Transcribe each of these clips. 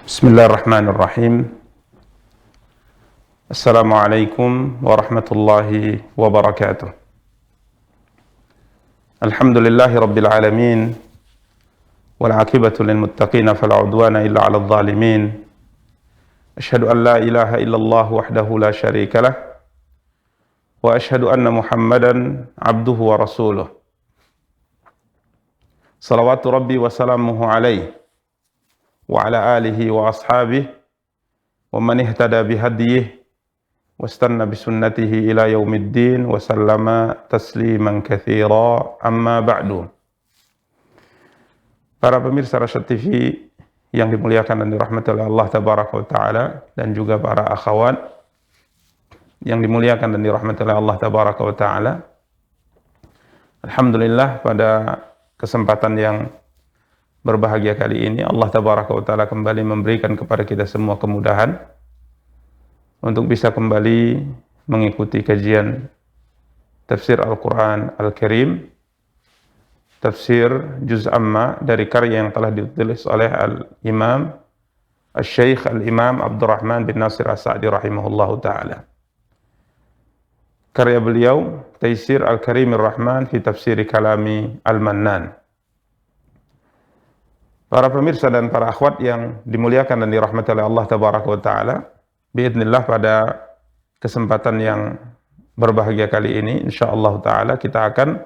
Bismillahirrahmanirrahim. Assalamualaikum warahmatullahi wabarakatuh. Alhamdulillahi rabbil alamin. Wal aqibatu lil muttaqin fala udwana illa 'alal zalimin. Asyhadu an la ilaha illallah wahdahu la syarika lah. Wa asyhadu anna Muhammadan 'abduhu wa rasuluh. Salawatu rabbi wa salamuhu alaihi wa ala alihi wa ashabihi wa man ihtada bihadyihi wastanna bisunnatihi ila yaumiddin wa sallama tasliman katsira, amma ba'du. Para pemirsa Rasyad TV yang dimuliakan dan dirahmati oleh Allah tabaraka wa taala, dan juga para akhwat yang dimuliakan dan dirahmati oleh Allah tabaraka wa taala. Alhamdulillah, pada kesempatan yang berbahagia kali ini Allah tabaraka wa taala kembali memberikan kepada kita semua kemudahan untuk bisa kembali mengikuti kajian tafsir Al-Quran Al-Karim, tafsir Juz Amma dari karya yang telah ditulis oleh Al-Imam Al-Syeikh Al-Imam Abdurrahman bin Nasir As-Sa'di rahimahullahu ta'ala. Karya beliau Taisir Al-Karimir Rahman fi Tafsiri Kalami Al-Mannan. Para pemirsa dan para akhwat yang dimuliakan dan dirahmati oleh Allah tabaraka wa ta'ala, biidznillah pada kesempatan yang berbahagia kali ini insyaallah ta'ala kita akan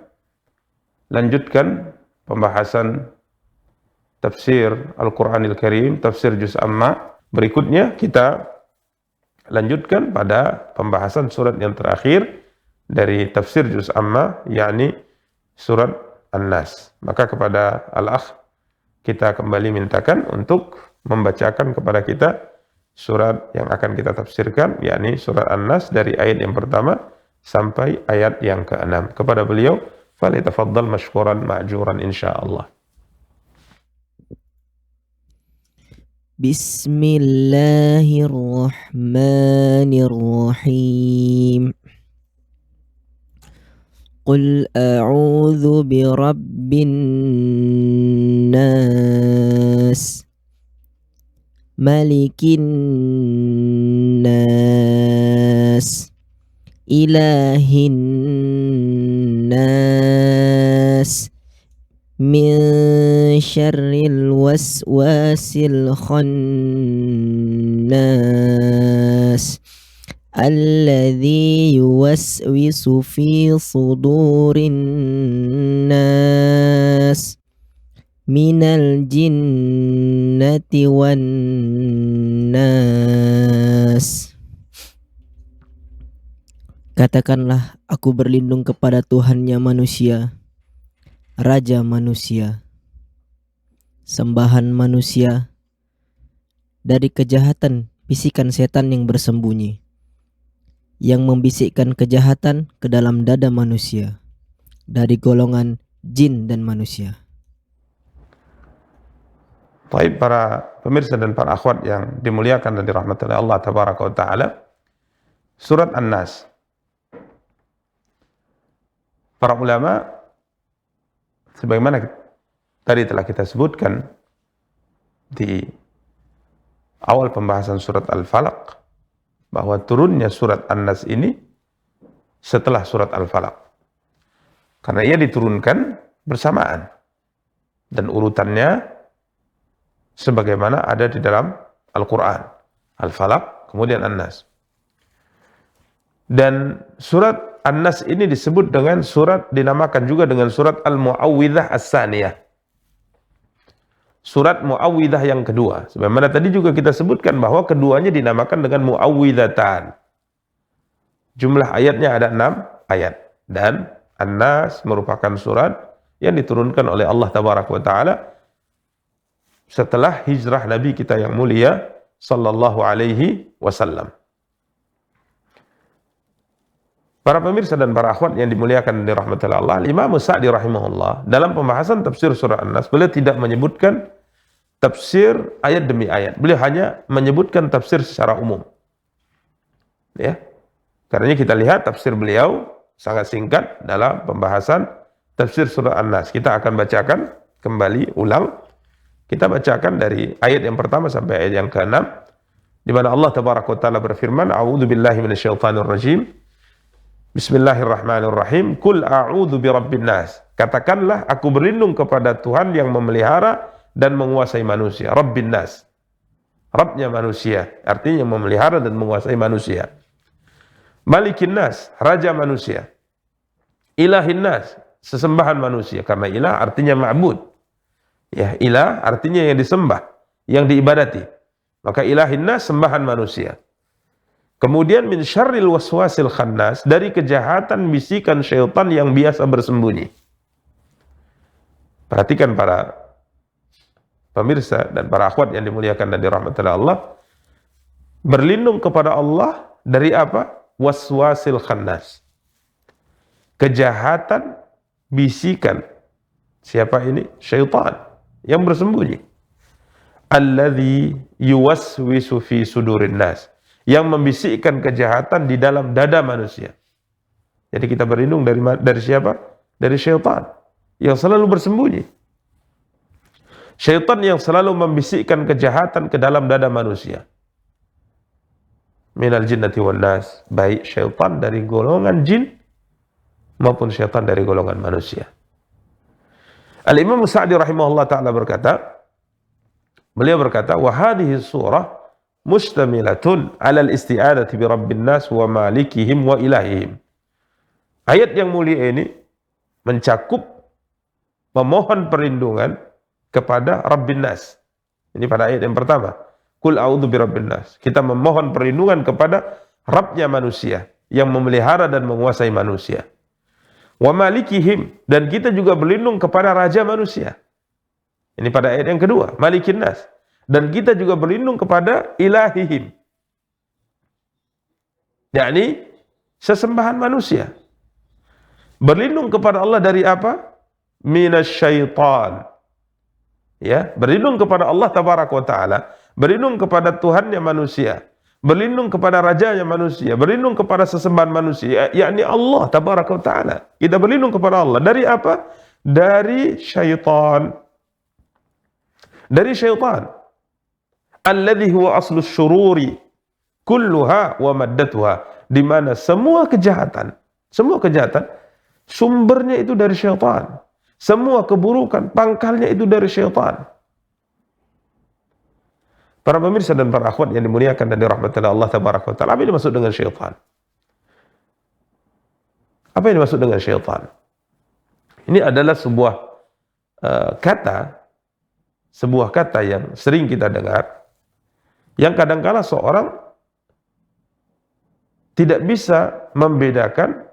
lanjutkan pembahasan tafsir Al-Quranil Karim, tafsir Juz Amma. Berikutnya kita lanjutkan pada pembahasan surat yang terakhir dari tafsir Juz Amma, yakni surat An-Nas. Maka kepada al-akh kita kembali mintakan untuk membacakan kepada kita surat yang akan kita tafsirkan, yakni surat An-Nas dari ayat yang pertama sampai ayat yang ke-6. Kepada beliau, falyatafaddal mashkuran ma'juran insyaallah. Bismillahirrahmanirrahim. Qul a'udzu birabbin nas, malikin nas, ilahin nas, min syarril waswasil khannas, alladzi yuwaswisu fi sudurin nas, minal jinnati wan nas. Katakanlah, aku berlindung kepada Tuhannya manusia, Raja manusia, sembahan manusia, dari kejahatan bisikan setan yang bersembunyi, yang membisikkan kejahatan ke dalam dada manusia, dari golongan jin dan manusia. Baik, para pemirsa dan para akhwat yang dimuliakan dan dirahmati oleh Allah tabaraka wa taala, surat An-Nas. Para ulama, sebagaimana tadi telah kita sebutkan di awal pembahasan surat Al-Falaq, bahwa turunnya surat An-Nas ini setelah surat Al-Falaq, karena ia diturunkan bersamaan dan urutannya sebagaimana ada di dalam Al-Quran, Al-Falaq kemudian An-Nas. Dan surat An-Nas ini disebut dengan surat, dinamakan juga dengan surat Al-Mu'awwidhah As-Saniyah, surat Mu'awwidhah yang kedua. Sebagaimana tadi juga kita sebutkan bahwa keduanya dinamakan dengan Mu'awwidhatan. Jumlah ayatnya ada 6 ayat. Dan An-Nas merupakan surat yang diturunkan oleh Allah tabaraka wa ta'ala setelah hijrah Nabi kita yang mulia sallallahu alaihi wasallam. Para pemirsa dan para akhwat yang dimuliakan dan dirahmati Allah, Imam As-Sa'di rahimahullah dalam pembahasan tafsir surah An-Nas, beliau tidak menyebutkan tafsir ayat demi ayat. Beliau hanya menyebutkan tafsir secara umum. Ya. Karena kita lihat tafsir beliau sangat singkat dalam pembahasan tafsir surah An-Nas. Kita akan bacakan kembali ulang Kita bacakan dari ayat yang pertama sampai ayat yang ke-6, di mana Allah Tabaraka wa Ta'ala berfirman, A'udzu billahi minasyaitonir rajim. Bismillahirrahmanirrahim. Qul a'udzu birabbin nas. Katakanlah, aku berlindung kepada Tuhan yang memelihara dan menguasai manusia. Rabbin nas. Rabbnya manusia, artinya memelihara dan menguasai manusia. Malikin nas, raja manusia. Ilahin nas, sesembahan manusia. Karena ilah artinya ma'bud. Ya, ilah artinya yang disembah, yang diibadati. Maka ilahin nas, sembahan manusia. Kemudian min syarril waswasil khannas, dari kejahatan bisikan syaitan yang biasa bersembunyi. Perhatikan para pemirsa dan para akhwat yang dimuliakan dan dirahmati oleh Allah, berlindung kepada Allah dari apa? Waswasil khannas. Kejahatan bisikan. Siapa ini? Syaitan yang bersembunyi. Alladzi yuwaswisu fi sudurin nas, yang membisikkan kejahatan di dalam dada manusia. Jadi kita berlindung dari siapa? Dari syaitan yang selalu bersembunyi. Syaitan yang selalu membisikkan kejahatan ke dalam dada manusia. Minal jinnati wan nas, baik syaitan dari golongan jin maupun syaitan dari golongan manusia. Al-Imam Sa'di rahimahullah ta'ala beliau berkata, wa hadhihi surah mustamilatun 'ala al-isti'adati bi rabbin nas wa malikihim wa ilahihim. Ayat yang mulia ini mencakup memohon perlindungan kepada Rabbin nas. Ini pada ayat yang pertama. Qul a'udzu birabbin nas. Kita memohon perlindungan kepada Rabbnya manusia yang memelihara dan menguasai manusia. Wa malikihim, dan kita juga berlindung kepada raja manusia. Ini pada ayat yang kedua, malikin nas. Dan kita juga berlindung kepada ilahihim, yakni sesembahan manusia. Berlindung kepada Allah dari apa? Minasyaitan. Ya, berlindung kepada Allah Tabaraka wa Ta'ala, berlindung kepada Tuhannya manusia, berlindung kepada rajanya manusia, berlindung kepada sesembahan manusia, yakni Allah Tabaraka wa Ta'ala. Kita berlindung kepada Allah dari apa? Dari syaitan. Dari syaitan. Alladhi huwa aslus syururi kulluha wa maddatuha, di mana semua kejahatan sumbernya itu dari syaitan. Semua keburukan pangkalnya itu dari syaitan. Para pemirsa dan para akhwat yang dimuliakan dan dirahmati Allah Tabaraka wa Ta'ala, apa yang dimaksud dengan syaitan? Apa yang dimaksud dengan syaitan? Ini adalah sebuah kata yang sering kita dengar, yang kadangkala seorang tidak bisa membedakan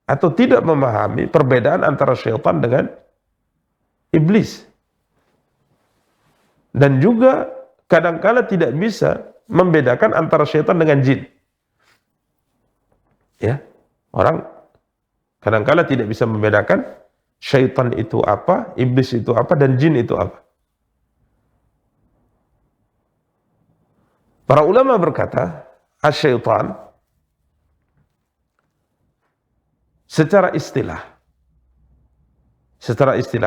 atau tidak memahami perbedaan antara syaitan dengan iblis. Dan juga kadangkala tidak bisa membedakan antara syaitan dengan jin. Ya, orang kadangkala tidak bisa membedakan syaitan itu apa, iblis itu apa, dan jin itu apa. Para ulama berkata, asyaitan secara istilah,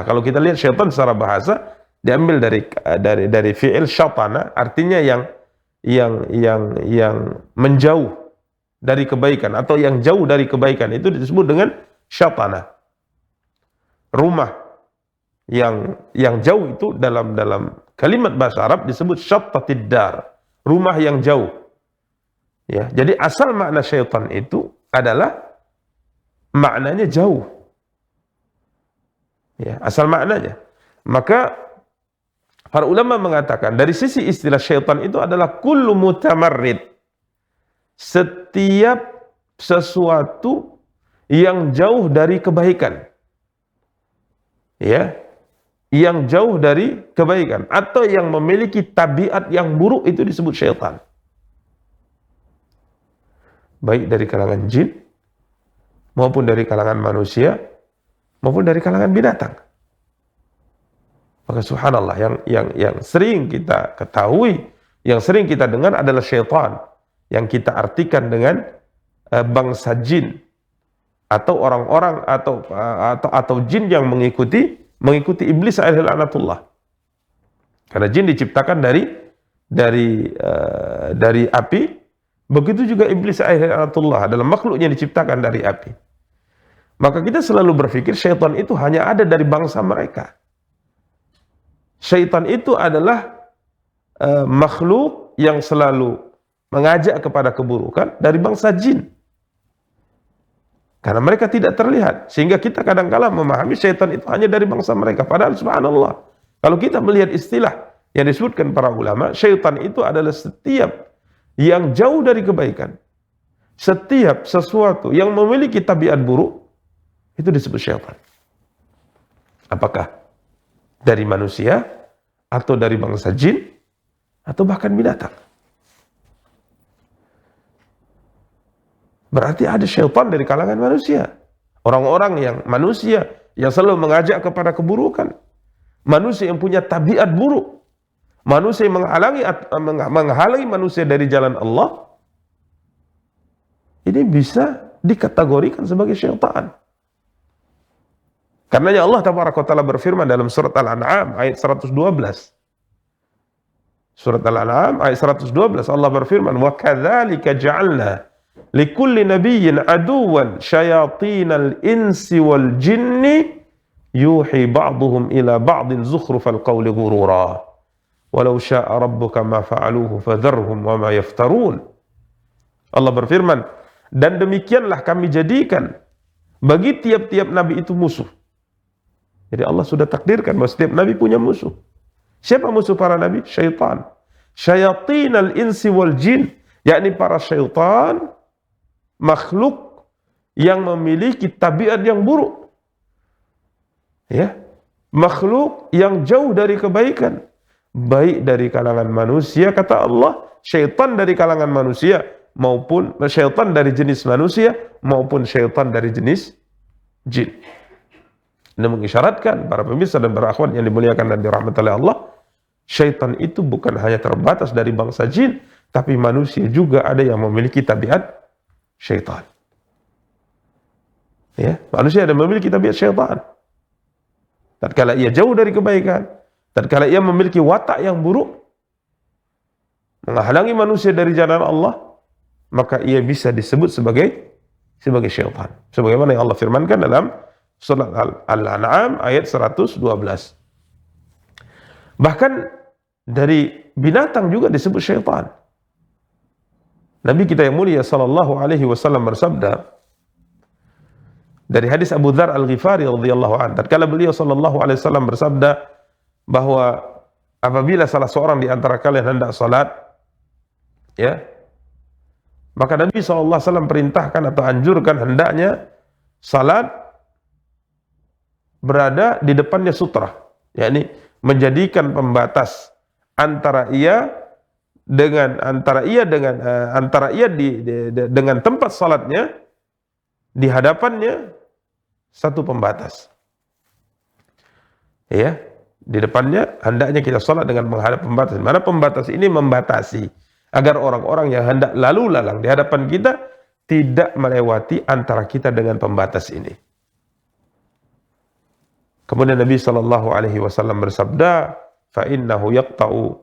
kalau kita lihat syaitan secara bahasa diambil dari fi'il syaitana, artinya yang menjauh dari kebaikan atau yang jauh dari kebaikan, itu disebut dengan syaitana. Rumah yang jauh itu dalam kalimat bahasa Arab disebut syatatid dar, rumah yang jauh. Ya, jadi asal makna syaitan itu adalah maknanya jauh. Ya, asal maknanya. Maka para ulama mengatakan dari sisi istilah syaitan itu adalah kullu mutamarrid, setiap sesuatu yang jauh dari kebaikan. Ya, yang jauh dari kebaikan atau yang memiliki tabiat yang buruk, itu disebut syaitan. Baik dari kalangan jin maupun dari kalangan manusia maupun dari kalangan binatang. Maka subhanallah, yang sering kita ketahui, yang sering kita dengar adalah syaitan, yang kita artikan dengan bangsa jin atau orang-orang atau jin yang mengikuti iblis alaihi laknatullah. Karena jin diciptakan dari api, begitu juga iblis ayatullah adalah makhluk yang diciptakan dari api. Maka kita selalu berpikir syaitan itu hanya ada dari bangsa mereka. Syaitan itu adalah makhluk yang selalu mengajak kepada keburukan dari bangsa jin. Karena mereka tidak terlihat, sehingga kita kadang-kala memahami syaitan itu hanya dari bangsa mereka. Padahal subhanallah, kalau kita melihat istilah yang disebutkan para ulama, syaitan itu adalah setiap yang jauh dari kebaikan. Setiap sesuatu yang memiliki tabiat buruk, itu disebut syaitan. Apakah dari manusia, atau dari bangsa jin, atau bahkan binatang. Berarti ada syaitan dari kalangan manusia. Orang-orang yang manusia yang selalu mengajak kepada keburukan. Manusia yang punya tabiat buruk. Manusia yang menghalangi manusia dari jalan Allah. Ini bisa dikategorikan sebagai syaitan. Karenanya Allah Tabaraka wa Ta'ala berfirman dalam surat Al-An'am ayat 112. Surat Al-An'am ayat 112 Allah berfirman, "Wa kadzalika ja'alna likulli nabiyyin aduwan syayatinal insi wal jinni yuhi ba'duhum ila ba'din zukhrufal qawli ghurura walau sya'a rabbuka ma fa'aluhu fadharhum wa ma yaftarun." Allah berfirman, dan demikianlah kami jadikan bagi tiap-tiap nabi itu musuh. Jadi Allah sudah takdirkan bahwa setiap nabi punya musuh. Siapa musuh para nabi? Syaitan. Syayatinal insi wal jin, yakni para syaitan, makhluk yang memiliki tabiat yang buruk. Ya, makhluk yang jauh dari kebaikan, baik dari kalangan manusia, kata Allah, syaitan dari kalangan manusia, maupun syaitan dari jenis manusia, maupun syaitan dari jenis jin. Ini mengisyaratkan para pemirsa dan para akhwat yang dimuliakan dan dirahmati oleh Allah, syaitan itu bukan hanya terbatas dari bangsa jin, tapi manusia juga ada yang memiliki tabiat syaitan. Ya, manusia ada memiliki tabiat syaitan. Tatkala ia jauh dari kebaikan, tatkala ia memiliki watak yang buruk, menghalangi manusia dari jalan Allah, maka ia bisa disebut sebagai syaitan. Sebagaimana yang Allah firmankan dalam surat Al-An'am ayat 112. Bahkan dari binatang juga disebut syaitan. Nabi kita yang mulia sallallahu alaihi wasallam bersabda dari hadis Abu Dzar Al-Ghifari radhiyallahu anhu, tatkala beliau sallallahu alaihi wasallam bersabda bahwa apabila salah seorang di antara kalian hendak salat, ya, maka Nabi sallallahu alaihi wasallam perintahkan atau anjurkan hendaknya salat berada di depannya sutra, yakni menjadikan pembatas antara ia dengan tempat salatnya, di hadapannya satu pembatas. Ya, di depannya hendaknya kita salat dengan menghadap pembatas. Mana pembatas ini membatasi agar orang-orang yang hendak lalu lalang di hadapan kita tidak melewati antara kita dengan pembatas ini. Kemudian Nabi sallallahu alaihi wasallam bersabda, "Fa innahu yaqta'u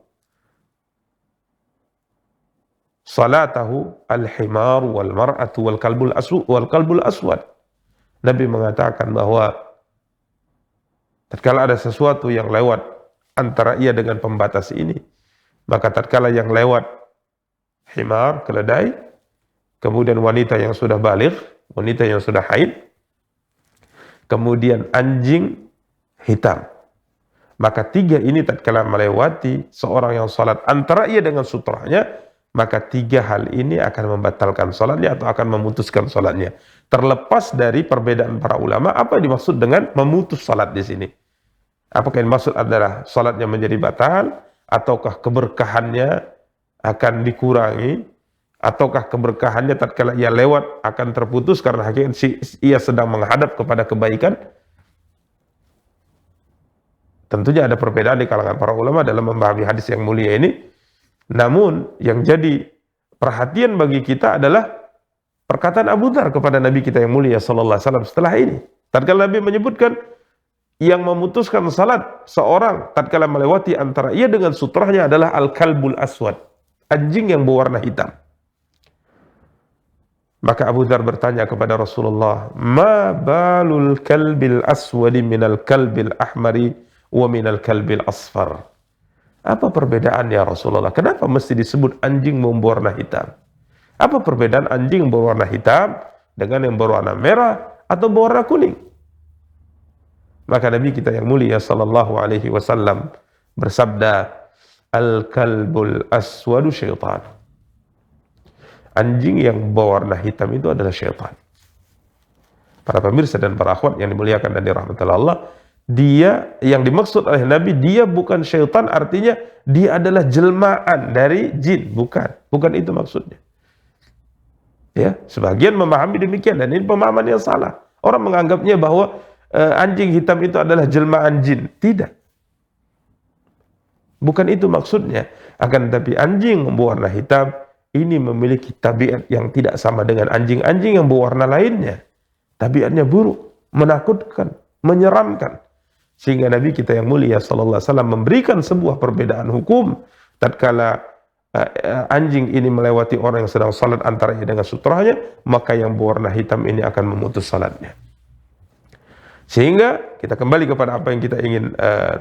salatahu al-himar wal mar'atu wal kalbul aswad." Nabi mengatakan bahwa tatkala ada sesuatu yang lewat antara ia dengan pembatas ini, maka tatkala yang lewat himar, keledai, kemudian wanita yang sudah baligh, wanita yang sudah haid, kemudian anjing hitam, maka tiga ini tatkala melewati seorang yang salat antara ia dengan sutranya, maka tiga hal ini akan membatalkan salatnya atau akan memutuskan salatnya. Terlepas dari perbedaan para ulama, apa yang dimaksud dengan memutus salat di sini? Apakah yang dimaksud adalah salatnya menjadi batal, ataukah keberkahannya akan dikurangi, ataukah keberkahannya tatkala ia lewat akan terputus karena hakikat ia sedang menghadap kepada kebaikan? Tentunya ada perbedaan di kalangan para ulama dalam memahami hadis yang mulia ini. Namun yang jadi perhatian bagi kita adalah perkataan Abu Dzar kepada Nabi kita yang mulia sallallahu alaihi wasallam setelah ini. Tatkala Nabi menyebutkan yang memutuskan salat seorang tatkala melewati antara ia dengan sutrahnya adalah al-kalbul aswad, anjing yang berwarna hitam. Maka Abu Dzar bertanya kepada Rasulullah, "Ma balul kalbil aswadi minal kalbil ahmari wa minal kalbil asfar?" Apa perbedaan ya Rasulullah? Kenapa mesti disebut anjing berwarna hitam? Apa perbedaan anjing berwarna hitam dengan yang berwarna merah atau berwarna kuning? Maka Nabi kita yang mulia sallallahu alaihi wasallam bersabda, "Al-kalbul aswadu syaitan." Anjing yang berwarna hitam itu adalah syaitan. Para pemirsa dan para akhwat yang dimuliakan dan dirahmati Allah, dia yang dimaksud oleh Nabi, dia bukan syaitan, artinya dia adalah jelmaan dari jin, bukan itu maksudnya. Ya, sebagian memahami demikian dan ini pemahaman yang salah. Orang menganggapnya bahwa anjing hitam itu adalah jelmaan jin. Tidak. Bukan itu maksudnya. Akan tetapi anjing berwarna hitam ini memiliki tabiat yang tidak sama dengan anjing-anjing yang berwarna lainnya. Tabiatnya buruk, menakutkan, menyeramkan. Sehingga Nabi kita yang mulia sallallahu alaihi wasallam memberikan sebuah perbedaan hukum tatkala anjing ini melewati orang yang sedang salat antara ia dengan sutrahnya, maka yang berwarna hitam ini akan memutus salatnya. Sehingga kita kembali kepada apa yang kita ingin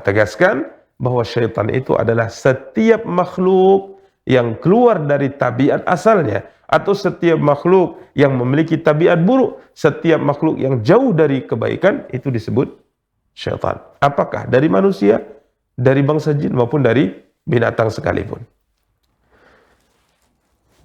tegaskan, bahwa syaitan itu adalah setiap makhluk yang keluar dari tabiat asalnya, atau setiap makhluk yang memiliki tabiat buruk, setiap makhluk yang jauh dari kebaikan itu disebut syaitan. Apakah dari manusia, dari bangsa jin maupun dari binatang sekalipun.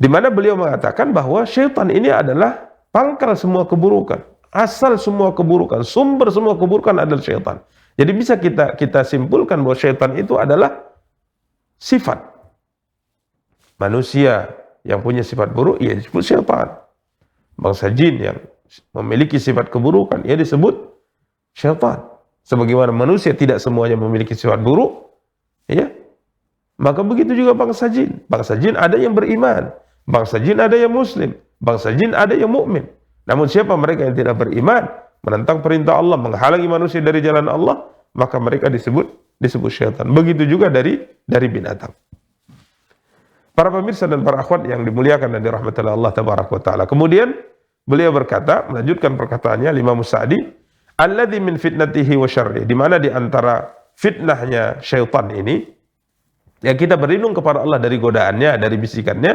Di mana beliau mengatakan bahwa syaitan ini adalah pangkal semua keburukan, asal semua keburukan, sumber semua keburukan adalah syaitan. Jadi bisa kita simpulkan bahwa syaitan itu adalah sifat. Manusia yang punya sifat buruk, ia disebut syaitan. Bangsa jin yang memiliki sifat keburukan, ia disebut syaitan. Sebagaimana manusia tidak semuanya memiliki sifat buruk, ya, maka begitu juga bangsa jin. Bangsa jin ada yang beriman, bangsa jin ada yang muslim, bangsa jin ada yang mukmin. Namun siapa mereka yang tidak beriman, menentang perintah Allah, menghalangi manusia dari jalan Allah, maka mereka disebut syaitan. Begitu juga dari binatang. Para pemirsa dan para akhwat yang dimuliakan dan dirahmati Allah tabaraka wa taala. Kemudian beliau berkata, melanjutkan perkataannya Imam Sa'di, alladzi min fitnatihi wa syarri, di mana di antara fitnahnya syaitan ini, ya kita berlindung kepada Allah dari godaannya, dari bisikannya,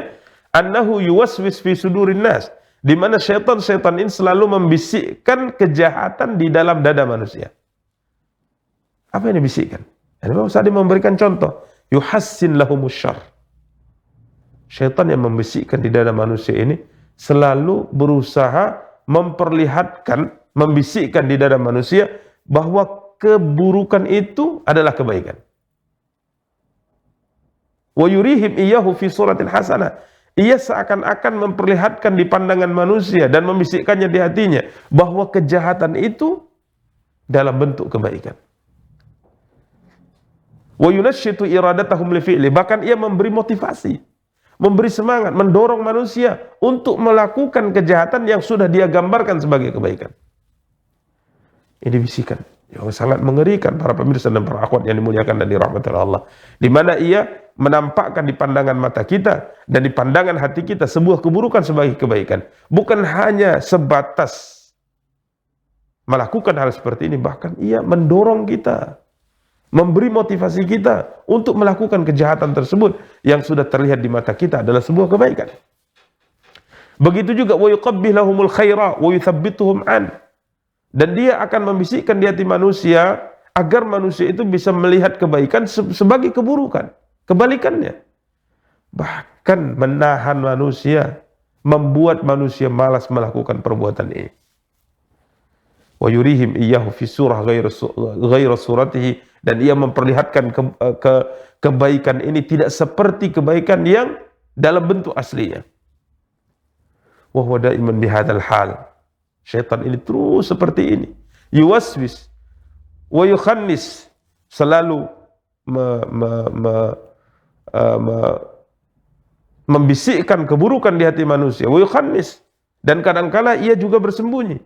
annahu yuwaswis fi sudurin nas, di mana syaitan ini selalu membisikkan kejahatan di dalam dada manusia. Apa yang dibisikkan? Imam Sa'di memberikan contoh, yuhassin lahumus syarr. Syaitan yang membisikkan di dada manusia ini selalu berusaha memperlihatkan, membisikkan di dada manusia bahwa keburukan itu adalah kebaikan. Wa yurihim iyyahu fi suratil hasanah. Ia seakan-akan memperlihatkan di pandangan manusia dan membisikkannya di hatinya bahwa kejahatan itu dalam bentuk kebaikan. Wa yunashshitu iradatahum li fi'li, bahkan ia memberi motivasi, memberi semangat, mendorong manusia untuk melakukan kejahatan yang sudah dia gambarkan sebagai kebaikan. Ini bisikan yang sangat mengerikan para pemirsa dan para akhwat yang dimuliakan dan dirahmati Allah. Di mana ia menampakkan di pandangan mata kita dan di pandangan hati kita sebuah keburukan sebagai kebaikan. Bukan hanya sebatas melakukan hal seperti ini, bahkan ia mendorong kita, memberi motivasi kita untuk melakukan kejahatan tersebut yang sudah terlihat di mata kita adalah sebuah kebaikan. Begitu juga wa yuqabbih lahumul khaira wa yuthabbituhum an, dan dia akan membisikkan di hati manusia agar manusia itu bisa melihat kebaikan sebagai keburukan. Kebalikannya, bahkan menahan manusia, membuat manusia malas melakukan perbuatan ini. Wa yurihim iyyahu fi surah ghaira suratihi, dan ia memperlihatkan kebaikan ini tidak seperti kebaikan yang dalam bentuk aslinya. Wa huwa daiman bihadzal hal. Syaitan ini terus seperti ini. Yuwaswis wa yukhannis, selalu membisikkan keburukan di hati manusia. Wa yukhannis, dan kadangkala ia juga bersembunyi.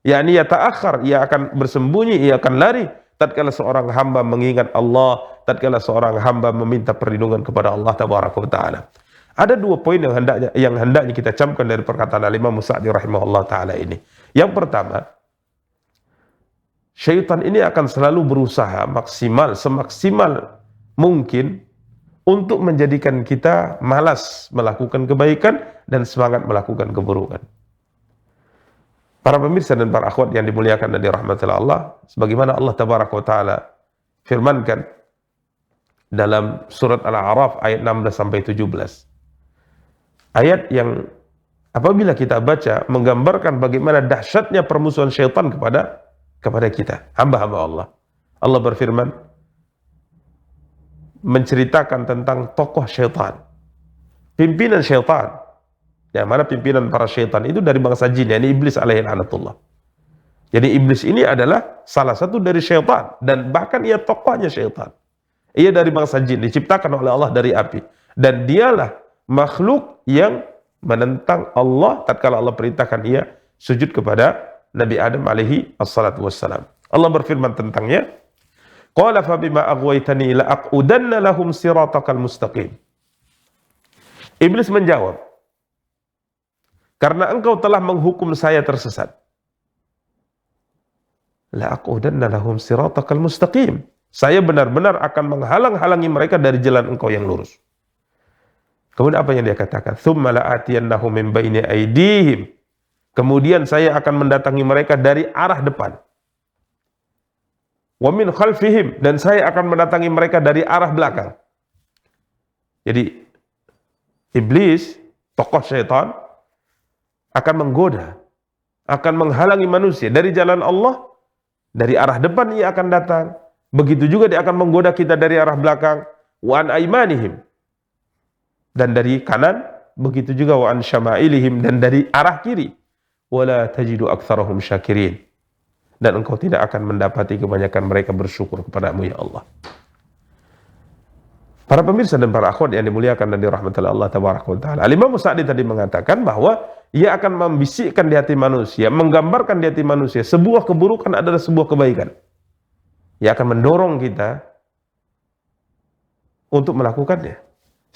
yakni yata'akhir, ia akan bersembunyi, ia akan lari tatkala seorang hamba mengingat Allah, tatkala seorang hamba meminta perlindungan kepada Allah tabaraka wa taala. Ada dua poin yang hendaknya kita camkan dari perkataan Imam Sa'di rahimahullah taala ini. Yang pertama, syaitan ini akan selalu berusaha semaksimal mungkin untuk menjadikan kita malas melakukan kebaikan dan semangat melakukan keburukan. Para pemirsa dan para akhwat yang dimuliakan dan dirahmati Allah, sebagaimana Allah tabaraka wa taala firmankan dalam surat Al-A'raf ayat 16 sampai 17. Ayat yang apabila kita baca menggambarkan bagaimana dahsyatnya permusuhan syaitan kepada kita, hamba-hamba Allah. Allah berfirman menceritakan tentang tokoh syaitan, pimpinan syaitan. Yang mana pimpinan para syaitan itu dari bangsa jin, yakni iblis alaihi laknatullah. Jadi iblis ini adalah salah satu dari syaitan, dan bahkan ia tokohnya syaitan. Ia dari bangsa jin, diciptakan oleh Allah dari api, dan dialah makhluk yang menentang Allah tatkala Allah perintahkan ia sujud kepada Nabi Adam alaihi assalatu wassalam. Allah berfirman tentangnya, qala fa bima aghwaytani la aqudanna lahum siratakal mustaqim. Iblis menjawab, karena engkau telah menghukum saya tersesat, la aqudanna lahum siratakal mustaqim, saya benar-benar akan menghalang-halangi mereka dari jalan engkau yang lurus. Kemudian apa yang dia katakan? Tsumma la'atiyannahum min baini aydihim, kemudian saya akan mendatangi mereka dari arah depan, wa min khalfihim, dan saya akan mendatangi mereka dari arah belakang. Jadi iblis, tokoh syaitan, akan menggoda, akan menghalangi manusia dari jalan Allah. Dari arah depan ia akan datang, begitu juga dia akan menggoda kita dari arah belakang, wa an aimanihim, dan dari kanan, begitu juga wa an syama'ilihim, dan dari arah kiri, wala tajidu aktsarahum syakirin, dan engkau tidak akan mendapati kebanyakan mereka bersyukur kepadamu ya Allah. Para pemirsa dan para akhwat yang dimuliakan dan dirahmati Allah tabaraka wa taala, Imam Sa'di tadi mengatakan bahwa ia akan membisikkan di hati manusia, menggambarkan di hati manusia sebuah keburukan adalah sebuah kebaikan. Ia akan mendorong kita untuk melakukannya.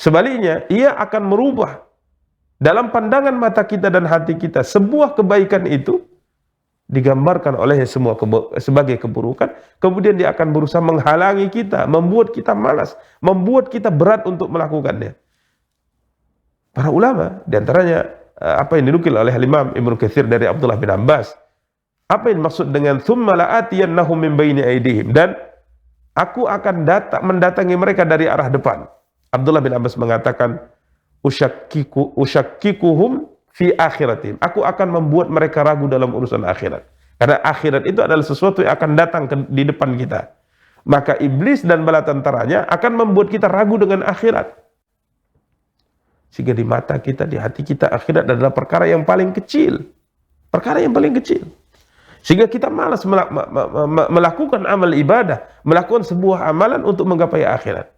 Sebaliknya, ia akan merubah dalam pandangan mata kita dan hati kita sebuah kebaikan itu digambarkan oleh sebagai keburukan, kemudian dia akan berusaha menghalangi kita, membuat kita malas, membuat kita berat untuk melakukannya. Para ulama, diantaranya apa yang dinukil oleh Imam Ibnu Katsir dari Abdullah bin Abbas, apa yang maksud dengan tsumma la'atiyannahum min baini aydihim, dan aku akan mendatangi mereka dari arah depan. Abdullah bin Abbas mengatakan usyakkikuhum fi akhiratihim, aku akan membuat mereka ragu dalam urusan akhirat. Karena akhirat itu adalah sesuatu yang akan datang di depan kita. Maka iblis dan bala tentaranya akan membuat kita ragu dengan akhirat. Sehingga di mata kita, di hati kita, akhirat adalah perkara yang paling kecil. Perkara yang paling kecil. Sehingga kita malas melakukan amal ibadah, melakukan sebuah amalan untuk menggapai akhirat.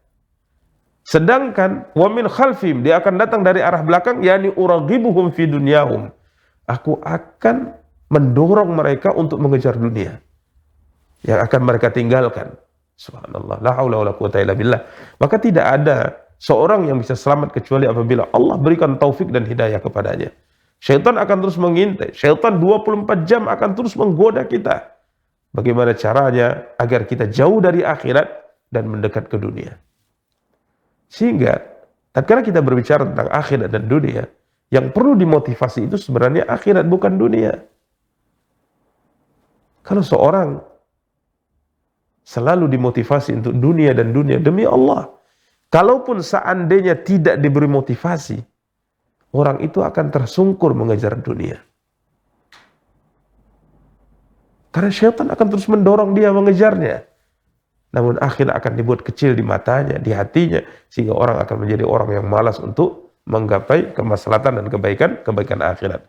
Sedangkan wa min khalfihim, dia akan datang dari arah belakang, yakni uraghibuhum fi dunyahum, aku akan mendorong mereka untuk mengejar dunia yang akan mereka tinggalkan. Subhanallah, la haula wala quwata illa billah. Maka tidak ada seorang yang bisa selamat kecuali apabila Allah berikan taufik dan hidayah kepadanya. Syaitan akan terus mengintai, syaitan 24 jam akan terus menggoda kita. Bagaimana caranya agar kita jauh dari akhirat dan mendekat ke dunia. Sehingga tatkala kita berbicara tentang akhirat dan dunia, yang perlu dimotivasi itu sebenarnya akhirat, bukan dunia. Kalau seorang selalu dimotivasi untuk dunia dan dunia, demi Allah, kalaupun seandainya tidak diberi motivasi, orang itu akan tersungkur mengejar dunia. Karena syaitan akan terus mendorong dia mengejarnya. Namun akhirnya akan dibuat kecil di matanya, di hatinya, sehingga orang akan menjadi orang yang malas untuk menggapai kemaslahatan dan kebaikan akhirat.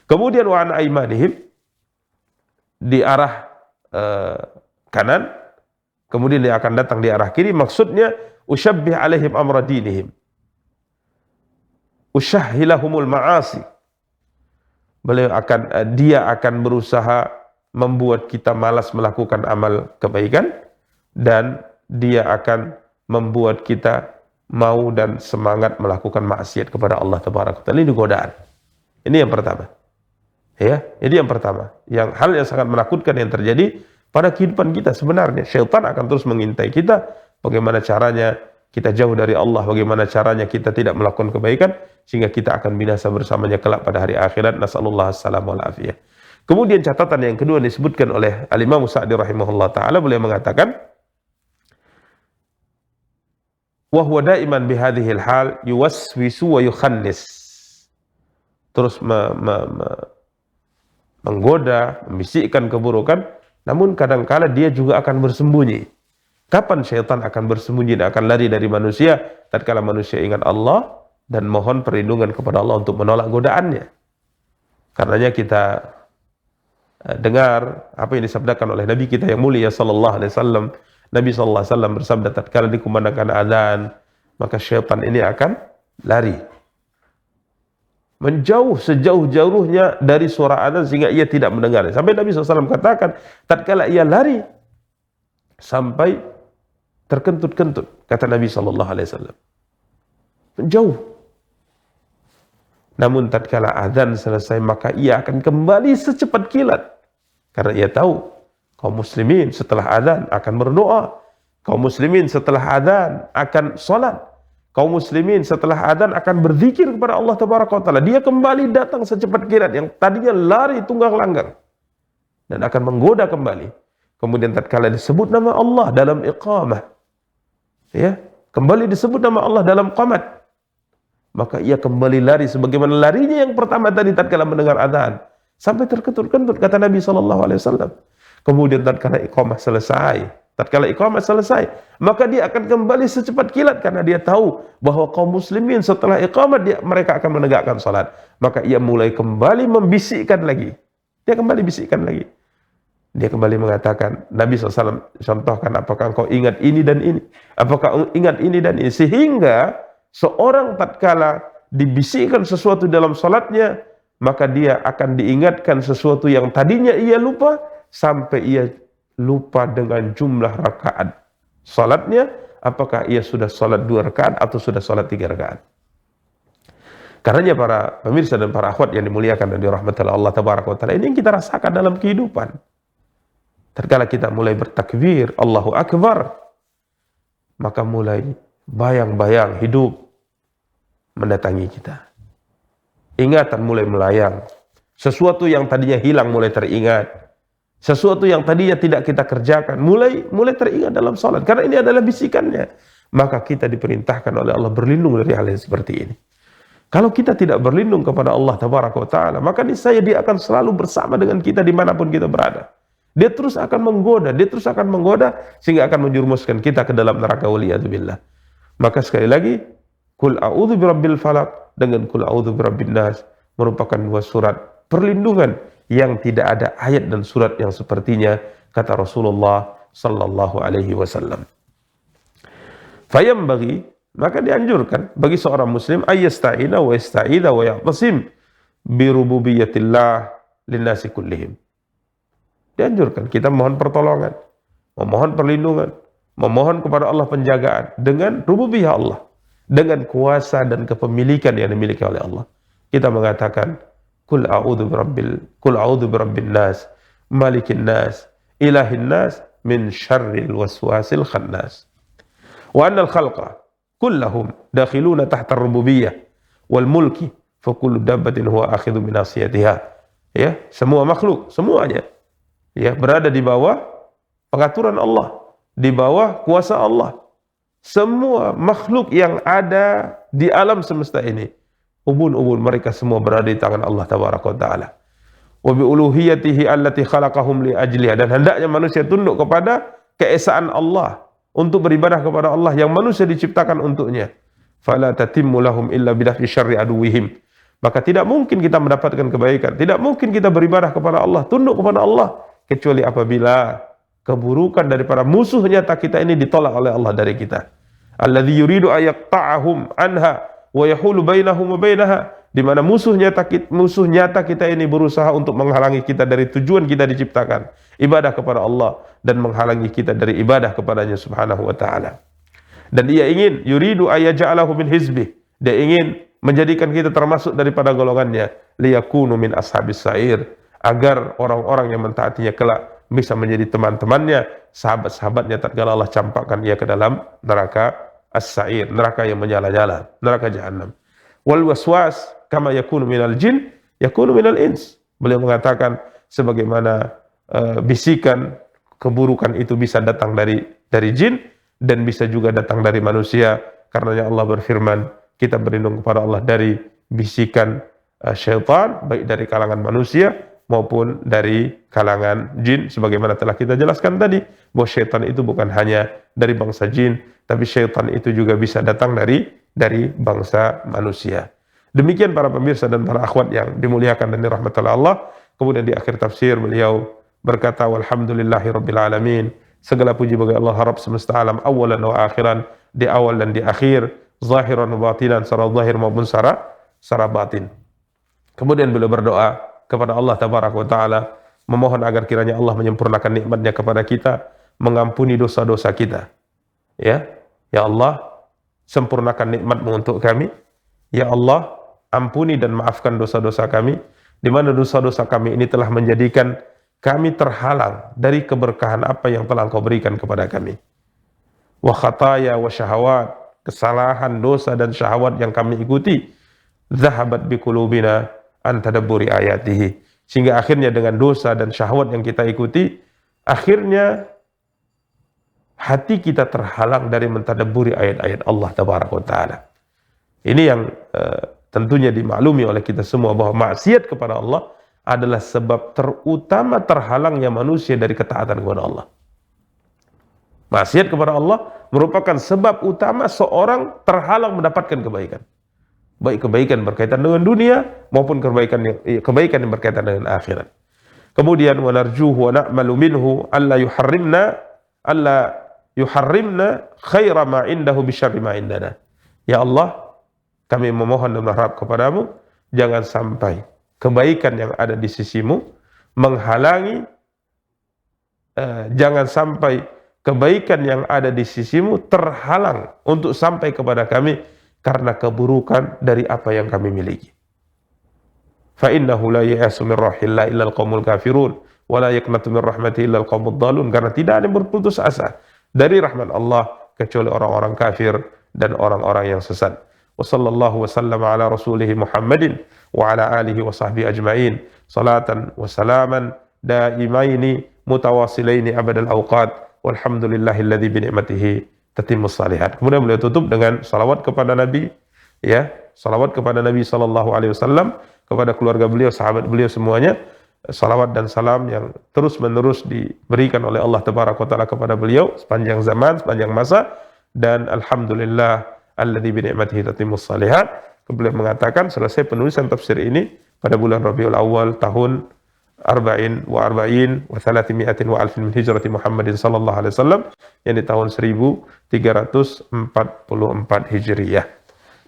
Kemudian wa an aimanihim, di arah kanan, kemudian dia akan datang di arah kiri, maksudnya usyabbih alaihim amra dinihim, usyahhilahumul ma'asi. Dia akan berusaha membuat kita malas melakukan amal kebaikan, dan dia akan membuat kita mau dan semangat melakukan maksiat kepada Allah Tabaraka wa Ta'ala. Ini godaan. Ini yang pertama. Ya, ini yang pertama. Yang hal yang sangat menakutkan yang terjadi pada kehidupan kita sebenarnya. Syaitan akan terus mengintai kita. Bagaimana caranya kita jauh dari Allah, bagaimana caranya kita tidak melakukan kebaikan, sehingga kita akan binasa bersamanya kelak pada hari akhirat. Nasallallahu alaihi wal afiyah. Kemudian catatan yang kedua disebutkan oleh Al-Imam Sa'di rahimahullah ta'ala, beliau mengatakan, wa huwa daiman bihadhil hal yuwaswisu wa yukhannis. Terus menggoda, membisikkan keburukan, namun kadangkala dia juga akan bersembunyi. Kapan syaitan akan bersembunyi dan akan lari dari manusia? Tatkala manusia ingat Allah dan mohon perlindungan kepada Allah untuk menolak godaannya. Karenanya kita dengar apa yang disabdakan oleh Nabi kita yang mulia sallallahu alaihi wasallam. Nabi sallallahu alaihi wasallam bersabda, tatkala dikumandangkan azan, maka syaitan ini akan lari menjauh sejauh-jauhnya dari suara azan sehingga ia tidak mendengar. Sampai Nabi SAW katakan, tatkala ia lari sampai terkentut-kentut, kata Nabi SAW, menjauh. Namun tatkala azan selesai, maka ia akan kembali secepat kilat, karena ia tahu kaum muslimin setelah azan akan berdoa, kaum muslimin setelah azan akan sholat, kaum muslimin setelah adzan akan berzikir kepada Allah Tabaraka wa Ta'ala. Dia kembali datang secepat kilat yang tadinya lari tunggang langgang dan akan menggoda kembali. Kemudian tatkala disebut nama Allah dalam iqamah, ya, kembali disebut nama Allah dalam qamat, maka ia kembali lari sebagaimana larinya yang pertama tadi tatkala mendengar adzan, sampai terkentut-kentut, kata Nabi SAW. Kemudian tatkala iqamah selesai, maka dia akan kembali secepat kilat karena dia tahu bahwa kaum muslimin setelah iqamah mereka akan menegakkan salat. Maka ia mulai kembali membisikkan lagi. Dia kembali bisikkan lagi. Dia kembali mengatakan, Nabi SAW contohkan, apakah engkau ingat ini dan ini? Apakah ingat ini dan ini? Sehingga seorang tatkala dibisikkan sesuatu dalam salatnya, maka dia akan diingatkan sesuatu yang tadinya ia lupa, sampai ia lupa dengan jumlah rakaat salatnya, apakah ia sudah salat 2 rakaat atau sudah salat 3 rakaat. Karenanya para pemirsa dan para akhwat yang dimuliakan dan dirahmati Allah Tabaraka wa Ta'ala, ini yang kita rasakan dalam kehidupan. Tatkala kita mulai bertakbir Allahu Akbar, maka mulai bayang-bayang hidup mendatangi kita. Ingatan mulai melayang. Sesuatu yang tadinya hilang mulai teringat. Sesuatu yang tadinya tidak kita kerjakan mulai teringat dalam salat, karena ini adalah bisikannya. Maka kita diperintahkan oleh Allah berlindung dari hal yang seperti ini. Kalau kita tidak berlindung kepada Allah Tabaraka wa Ta'ala, maka niscaya dia akan selalu bersama dengan kita dimanapun kita berada. Dia terus akan menggoda, sehingga akan menjerumuskan kita ke dalam neraka, waliyadzubillah. Maka sekali lagi, Qul a'udzu birabbil falaq dengan Qul a'udzu birabbin nas merupakan 2 surat perlindungan yang tidak ada ayat dan surat yang sepertinya, kata Rasulullah sallallahu alaihi wasallam. Fayambaghi, maka dianjurkan bagi seorang muslim ayyasta'ina wa yasta'idha wa ya'tasim bi rububiyyatillah linnasi kullihim. Dianjurkan kita mohon pertolongan, memohon perlindungan, memohon kepada Allah penjagaan dengan rububiyah Allah, dengan kuasa dan kepemilikan yang dimiliki oleh Allah. Kita mengatakan Qul a'udzu birabbin nas, malikin nas, ilahin nas, min syarril waswasil khannas. Wa annal khalqa kullahum dakhiluna tahta ar-rububiyyah wal mulki, fa kullu dabbatin huwa akhidhu min nasiyatiha. Ya, semua makhluk, semuanya ya berada di bawah pengaturan Allah, di bawah kuasa Allah. Semua makhluk yang ada di alam semesta ini, ubun-ubun mereka semua berada di tangan Allah Tabaraka wa Ta'ala. Wa bi uluhiyatihi allati khalaqahum li ajliha, dan hendaknya manusia tunduk kepada keesaan Allah untuk beribadah kepada Allah yang manusia diciptakan untuknya. Fala tatimmu lahum illa bidafi syarri aduwihim. Maka tidak mungkin kita mendapatkan kebaikan, tidak mungkin kita beribadah kepada Allah, tunduk kepada Allah, kecuali apabila keburukan daripada musuh nyata kita ini ditolak oleh Allah dari kita. Alladzi yuridu ayaqta'ahum anha wa yahulu bainahum wa bainaha, di mana musuh nyata kita ini berusaha untuk menghalangi kita dari tujuan kita diciptakan, ibadah kepada Allah, dan menghalangi kita dari ibadah kepadanya subhanahu wa ta'ala. Dan dia ingin yuridu ayyaja'alahu min hizbih, dia ingin menjadikan kita termasuk daripada golongannya, liyakunu min ashabis sa'ir, agar orang-orang yang mentaatinya kelak bisa menjadi teman-temannya, sahabat-sahabatnya tatkala Allah campakkan ia ke dalam neraka as-sa'ir, neraka yang menyala-nyala, neraka jahanam. Wal waswas kama yakunu minal jin yakunu minal ins. Beliau mengatakan sebagaimana bisikan keburukan itu bisa datang dari jin dan bisa juga datang dari manusia. Karenanya Allah berfirman, kita berlindung kepada Allah dari bisikan syaitan, baik dari kalangan manusia maupun dari kalangan jin, sebagaimana telah kita jelaskan tadi bahwa syaitan itu bukan hanya dari bangsa jin, tapi syaitan itu juga bisa datang dari bangsa manusia. Demikian para pemirsa dan para akhwat yang dimuliakan dan dirahmati Allah. Kemudian di akhir tafsir beliau berkata, walhamdulillahi rabbil alamin, segala puji bagi Allah Rabb semesta alam, awalan wa akhiran, di awal dan di akhir, zahiran wa batinan, secara zahir maupun secara batin. Kemudian beliau berdoa kepada Allah tabaraka wa ta'ala, memohon agar kiranya Allah menyempurnakan nikmatnya kepada kita, mengampuni dosa-dosa kita. Ya Allah, sempurnakan nikmat-Mu untuk kami. Ya Allah, ampuni dan maafkan dosa-dosa kami, di mana dosa-dosa kami ini telah menjadikan kami terhalang dari keberkahan apa yang telah Engkau berikan kepada kami. Wa khataya wa syahawat, kesalahan, dosa dan syahwat yang kami ikuti, zahabat bi qulubina an tadabburi ayatihi, sehingga akhirnya dengan dosa dan syahwat yang kita ikuti, akhirnya hati kita terhalang dari mentadabburi ayat-ayat Allah tabaraka wa ta'ala. Ini yang tentunya dimaklumi oleh kita semua bahwa maksiat kepada Allah adalah sebab terutama terhalangnya manusia dari ketaatan kepada Allah. Maksiat kepada Allah merupakan sebab utama seorang terhalang mendapatkan kebaikan. Baik kebaikan berkaitan dengan dunia maupun kebaikan yang berkaitan dengan akhirat. Kemudian wa narjuhu wa na'malu minhu alla yuharrimna khaira ma indahu bi syarri ma indana. Ya Allah, kami memohon dan berharap kepadamu, jangan sampai kebaikan yang ada di sisimu menghalangi, jangan sampai kebaikan yang ada di sisimu terhalang untuk sampai kepada kami karena keburukan dari apa yang kami miliki. Fa innahu la ya'asu min rahillah illa al-qaumul kafirun wa la yaqnatu min rahmatihi illa al-qaumud dhalun, karena tidak ada yang berputus asa dari rahmat Allah kecuali orang-orang kafir dan orang-orang yang sesat. Wa sallallahu wa sallama ala rasulih Muhammadin wa ala alihi wa sahbihi ajma'in, salatan wa salaman daimaini mutawasilaini abadal awqat, walhamdulillahilladzi bi ni'matihi tatimmus salihat. Kemudian beliau tutup dengan salawat kepada Nabi, ya, salawat kepada Nabi sallallahu alaihi wasallam, kepada keluarga beliau, sahabat beliau semuanya. Salawat dan salam yang terus-menerus diberikan oleh Allah tabaraka wa taala kepada beliau sepanjang zaman, sepanjang masa, dan alhamdulillah alladzi bi ni'matihi tatimmus salihat. Beliau mengatakan selesai penulisan tafsir ini pada bulan Rabiul Awal tahun 40 wa 300 wa alfin min hijrati Muhammadin sallallahu alaihi wasallam, yang di tahun 1344 Hijriyah.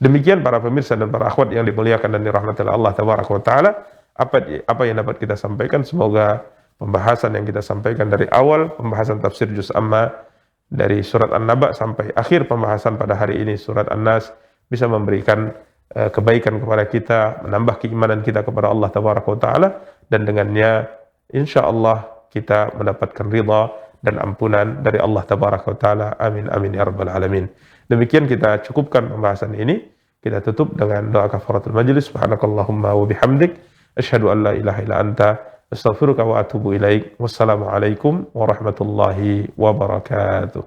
Demikian para pemirsa dan para akhwat yang dimuliakan dan dirahmati Allah tabaraka wa taala, apa yang dapat kita sampaikan, semoga pembahasan yang kita sampaikan dari awal pembahasan tafsir juz amma dari surat An-Naba sampai akhir pembahasan pada hari ini surat An-Nas bisa memberikan kebaikan kepada kita, menambah keimanan kita kepada Allah tabaraka wa taala, dan dengannya insyaallah kita mendapatkan ridha dan ampunan dari Allah tabaraka wa taala. Amin amin ya rabbal alamin. Demikian kita cukupkan pembahasan ini. Kita tutup dengan doa kafaratul majlis. Subhanakallahumma wa bihamdik asyhadu an la ilaha illa anta astaghfiruka wa atubu ilaik. Wassalamu alaikum warahmatullahi wabarakatuh.